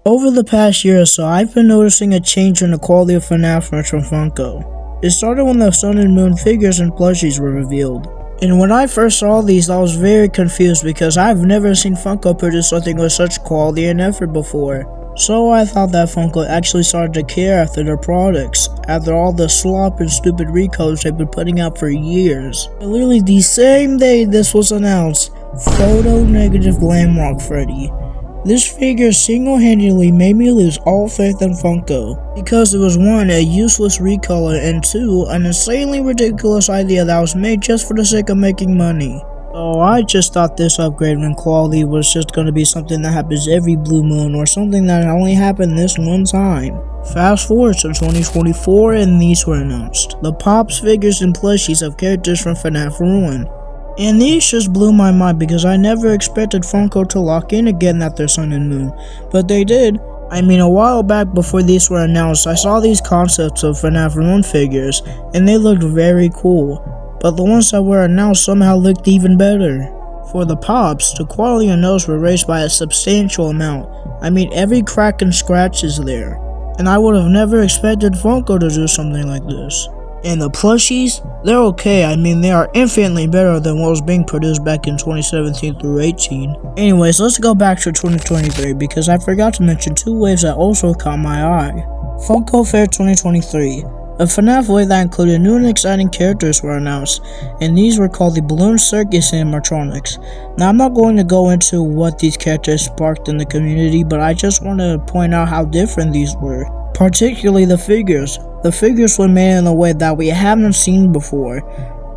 Over the past year or so, I've been noticing a change in the quality of FNAF merch from Funko. It started when the Sun and Moon figures and plushies were revealed. And when I first saw these, I was very confused because I've never seen Funko produce something with such quality and effort before. So I thought that Funko actually started to care after their products, after all the slop and stupid recolors they've been putting out for years. Literally the same day this was announced, Photo Negative Glamrock Freddy. This figure single-handedly made me lose all faith in Funko, because it was 1, a useless recolor, and 2, an insanely ridiculous idea that was made just for the sake of making money. So I just thought this upgrade in quality was just going to be something that happens every blue moon, or something that only happened this one time. Fast forward to 2024 and these were announced. The Pops, figures, and plushies of characters from FNAF Ruin. And these just blew my mind because I never expected Funko to lock in again at their Sun and Moon, but they did. I mean, a while back before these were announced, I saw these concepts of FNAF Ruin figures, and they looked very cool, but the ones that were announced somehow looked even better. For the Pops, the quality of those were raised by a substantial amount. I mean, every crack and scratch is there, and I would have never expected Funko to do something like this. And the plushies, they're okay. I mean, they are infinitely better than what was being produced back in 2017 through 18. Anyways, let's go back to 2023 because I forgot to mention 2 waves that also caught my eye. Funko Fair 2023. A FNAF wave that included new and exciting characters were announced, and these were called the Balloon Circus animatronics. Now, I'm not going to go into what these characters sparked in the community, but I just want to point out how different these were. Particularly the figures. The figures were made in a way that we haven't seen before.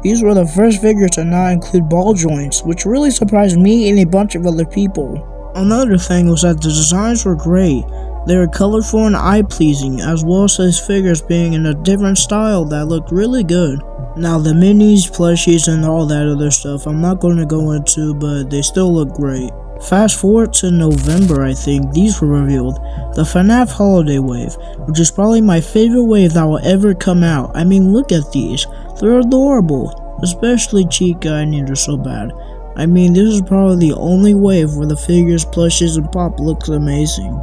These were the first figures to not include ball joints, which really surprised me and a bunch of other people. Another thing was that the designs were great. They were colorful and eye-pleasing, as well as his figures being in a different style that looked really good. Now the minis, plushies, and all that other stuff I'm not going to go into, but they still look great. Fast forward to November, I think, these were revealed. The FNAF Holiday Wave, which is probably my favorite wave that will ever come out. I mean, look at these. They're adorable. Especially Chica, I need her so bad. I mean, this is probably the only wave where the figures, plushes, and pop looks amazing.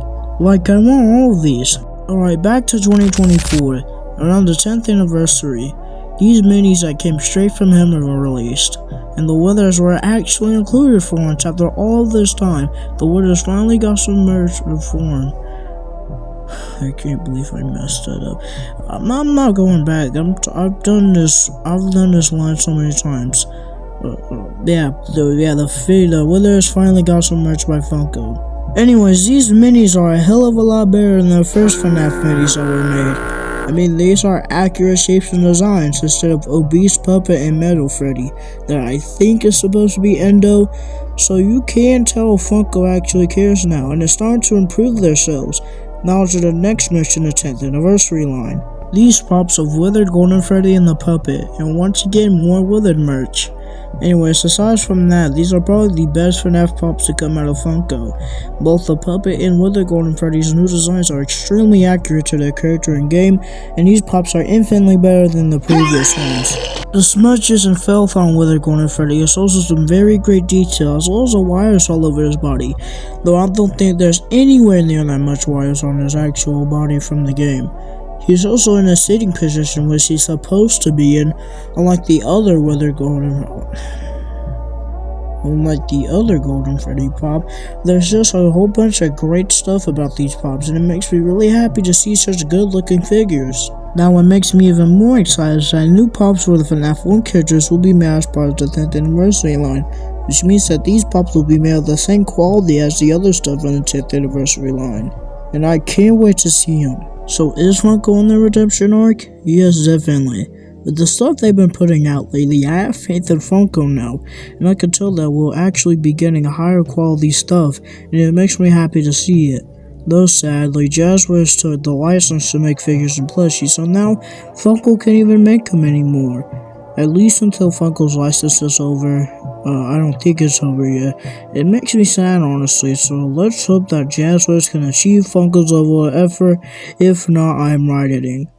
Like, I want all of these. Alright, back to 2024. Around the 10th anniversary, these minis that came straight from him were released, and the Withers were actually included for once. After all this time, the Withers finally got some merch reform. I can't believe I messed that up. I'm not going back. I've done this line so many times. The Withers finally got some merch by Funko. Anyways, these minis are a hell of a lot better than the first FNAF minis that were made. I mean, these are accurate shapes and designs instead of obese puppet and metal Freddy that I think is supposed to be Endo, so you can tell Funko actually cares now and is starting to improve themselves. Now to the next mission, the 10th anniversary line. These pops of Withered Golden Freddy and the puppet, and once again more Withered merch. Anyways, aside from that, these are probably the best FNAF pops to come out of Funko. Both the puppet and Withered Golden Freddy's new designs are extremely accurate to their character in game, and these pops are infinitely better than the previous ones. The smudges and filth on Withered Golden Freddy is also some very great detail, as well as the wires all over his body, though I don't think there's anywhere near that much wires on his actual body from the game. He's also in a sitting position which he's supposed to be in, unlike the other Golden Freddy pop. There's just a whole bunch of great stuff about these pops, and it makes me really happy to see such good looking figures. Now what makes me even more excited is that new pops for the FNAF 1 characters will be made as part of the 10th anniversary line, which means that these pops will be made of the same quality as the other stuff on the 10th anniversary line. And I can't wait to see them. So is Funko on the redemption arc? Yes, definitely. With the stuff they've been putting out lately, I have faith in Funko now, and I can tell that we'll actually be getting higher quality stuff, and it makes me happy to see it. Though sadly, Jazzwares took the license to make figures and plushies, so now Funko can't even make them anymore. At least until Funko's license is over. I don't think it's over yet. It makes me sad, honestly, so let's hope that Jazzwares can achieve Funko's level of effort. If not, I'm right-hitting.